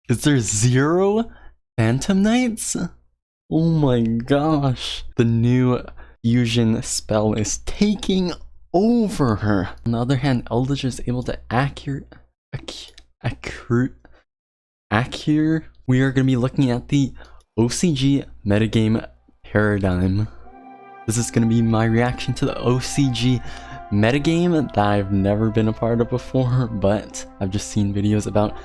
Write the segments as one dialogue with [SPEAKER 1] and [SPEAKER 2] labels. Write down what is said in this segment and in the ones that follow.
[SPEAKER 1] Is there 0 Phantom Knights? Oh my gosh. The new fusion spell is taking over her. On the other hand, Eldlich is able to we are going to be looking at the OCG metagame paradigm. This is going to be my reaction to the OCG metagame that I've never been a part of before, but I've just seen videos about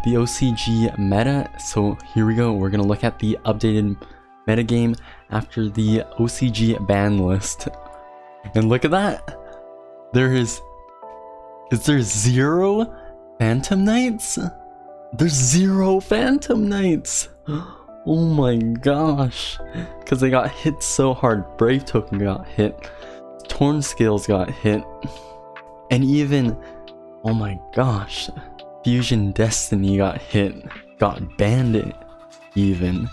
[SPEAKER 1] the OCG meta. So here we go. We're going to look at the updated metagame after the OCG Banlist. And look at that. Is there 0 Phantom Knights? There's 0 Phantom Knights. Oh my gosh. Because they got hit so hard. Brave Token got hit. Torn Scales got hit. And even, oh my gosh, Fusion Destiny got hit. Got Bandit even.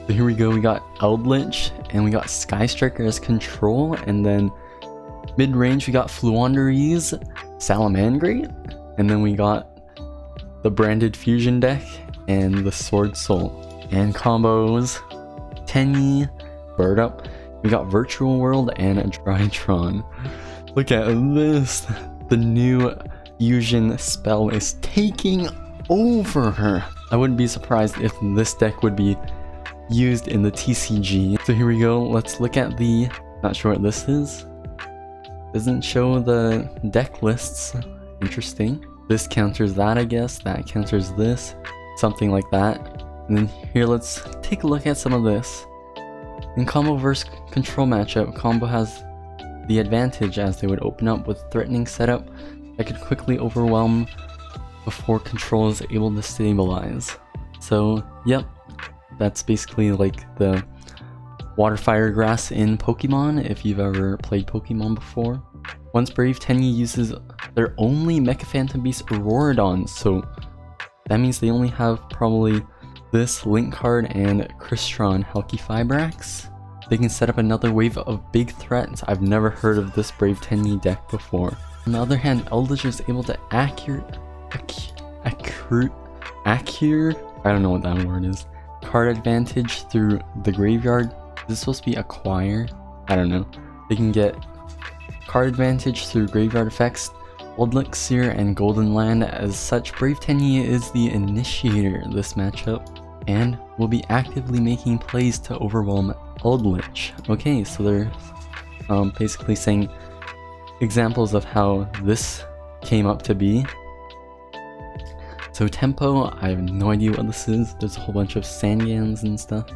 [SPEAKER 1] So here we go. We got Eldlich and we got Sky Striker as control. And then mid-range we got Floowandereeze, Salamangreat. And then we got the branded fusion deck and the Sword Soul. And combos, Tenyi, Bird Up. We got Virtual World and a Drytron. Look at this. The new fusion spell is taking over her. I wouldn't be surprised if this deck would be used in the TCG. So here we go. Let's look at the, not sure what this is. Doesn't show the deck lists. Interesting. This counters that, I guess. That counters this. Something like that. And then here, let's take a look at some of this. In combo versus control matchup, combo has the advantage as they would open up with threatening setup that could quickly overwhelm before control is able to stabilize. So, yep, that's basically like the water, fire, grass in Pokemon, if you've ever played Pokemon before. Once Brave Tenyi uses their only Mecha Phantom Beast Auroradon, so that means they only have probably this Link card and Crystron Helki Fibrax. They can set up another wave of big threats. I've never heard of this Brave Tenyi deck before. On the other hand, Eldlich is able to I don't know what that word is. Card advantage through the graveyard. Is this supposed to be acquire? I don't know. They can get card advantage through graveyard effects, Elixir, and Golden Land. As such, Brave Tenyi is the initiator of this matchup and will be actively making plays to overwhelm Eldlich. Okay, so they're basically saying examples of how this came up to be. So Tempo, I have no idea what this is. There's a whole bunch of Sangans and stuff.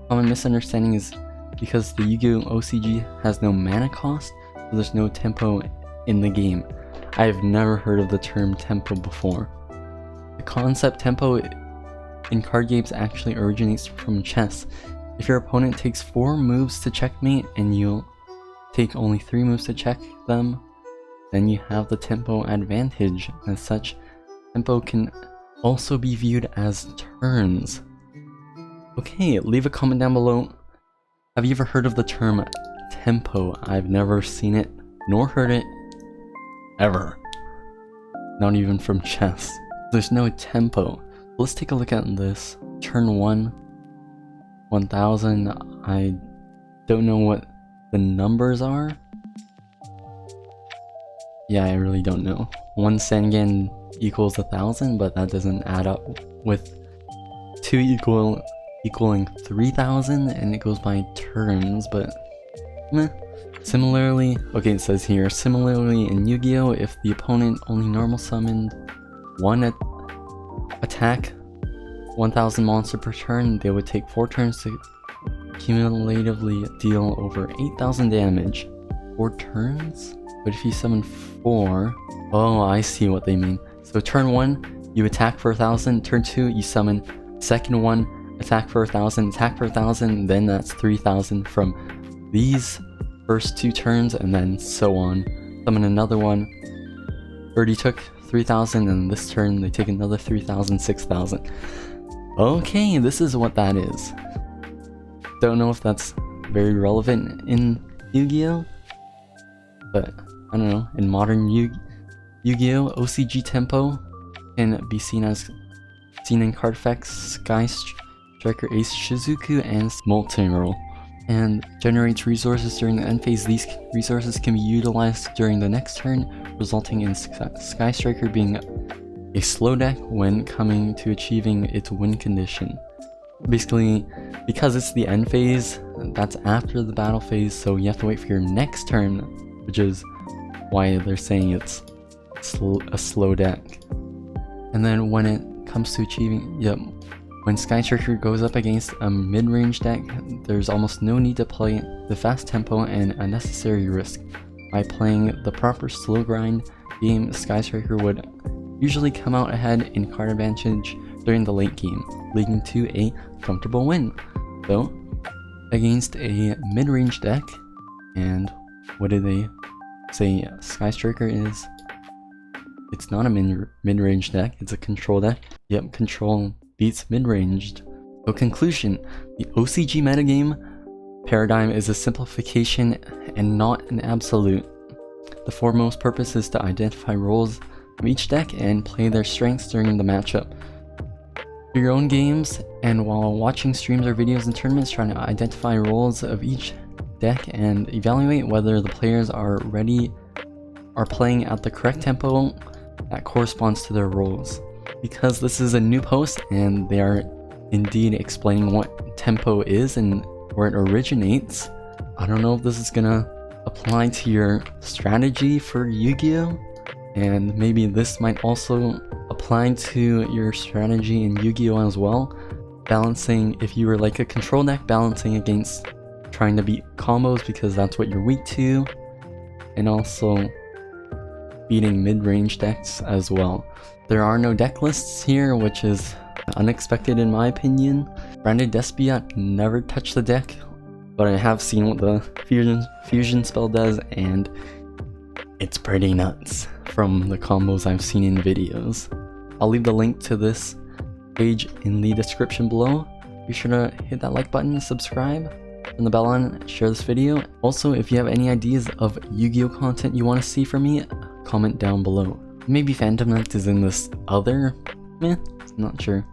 [SPEAKER 1] Common misunderstanding is because the Yugioh OCG has no mana cost, so there's no Tempo in the game. I have never heard of the term Tempo before. The concept Tempo in card games actually originates from chess. If your opponent takes 4 moves to checkmate and you'll take only 3 moves to check them, then you have the Tempo advantage. As such, Tempo can also be viewed as turns. Okay, leave a comment down below. Have you ever heard of the term Tempo? I've never seen it, nor heard it, ever. Not even from chess. There's no Tempo. Let's take a look at this. Turn 1, 1000. I don't know what the numbers are. Yeah, I really don't know. 1 Sangan equals 1000, but that doesn't add up with 2 equaling 3000, and it goes by turns, but meh. Similarly, okay, it says here, similarly in Yu-Gi-Oh, if the opponent only normal summoned 1 attack 1000 monster per turn, they would take 4 turns to cumulatively deal over 8000 damage. 4 turns? But if you summon 4... Oh, I see what they mean. So turn 1, you attack for 1000, turn 2, you summon, second one, attack for 1000, attack for 1000, then that's 3000 from these first 2 turns, and then so on. Summon another one, already took 3000, and this turn they take another 3000, 6000. Okay, this is what that is. Don't know if that's very relevant in Yu-Gi-Oh, but I don't know, in modern Yu-Gi-Oh, OCG Tempo can be seen as seen in card effects Sky Striker Ace Shizuku and Molten Roll, and generates resources during the end phase. These resources can be utilized during the next turn, resulting in Sky Striker being a slow deck when coming to achieving its win condition. Basically, because it's the end phase, that's after the battle phase, so you have to wait for your next turn, which is why they're saying it's a slow deck. And then when it comes to achieving, when Sky Striker goes up against a mid-range deck, there's almost no need to play the fast tempo and unnecessary risk. By playing the proper slow grind game, Sky Striker would usually come out ahead in card advantage during the late game, leading to a comfortable win. Though, against a mid-range deck, and what do they say Sky Striker is? It's not a mid-range deck, it's a control deck. Yep, control beats mid-ranged. So conclusion, the OCG metagame paradigm is a simplification and not an absolute. The foremost purpose is to identify roles of each deck and play their strengths during the matchup. For your own games, and while watching streams or videos and tournaments, trying to identify roles of each deck and evaluate whether the players are playing at the correct tempo that corresponds to their roles. Because this is a new post and they are indeed explaining what tempo is and where it originates, I don't know if this is gonna apply to your strategy for Yu-Gi-Oh! And maybe this might also apply to your strategy in Yu-Gi-Oh! As well. Balancing, if you were like a control deck, balancing against trying to beat combos because that's what you're weak to, and also beating mid-range decks as well. There are no deck lists here, which is unexpected in my opinion. Branded Despia never touched the deck, but I have seen what the fusion spell does, and it's pretty nuts from the combos I've seen in videos. I'll leave the link to this page in the description below. Be sure to hit that like button, subscribe, turn the bell on, share this video. Also, if you have any ideas of Yu-Gi-Oh content you want to see from me, comment down below. Maybe Phantom Knight is in this other? Not sure.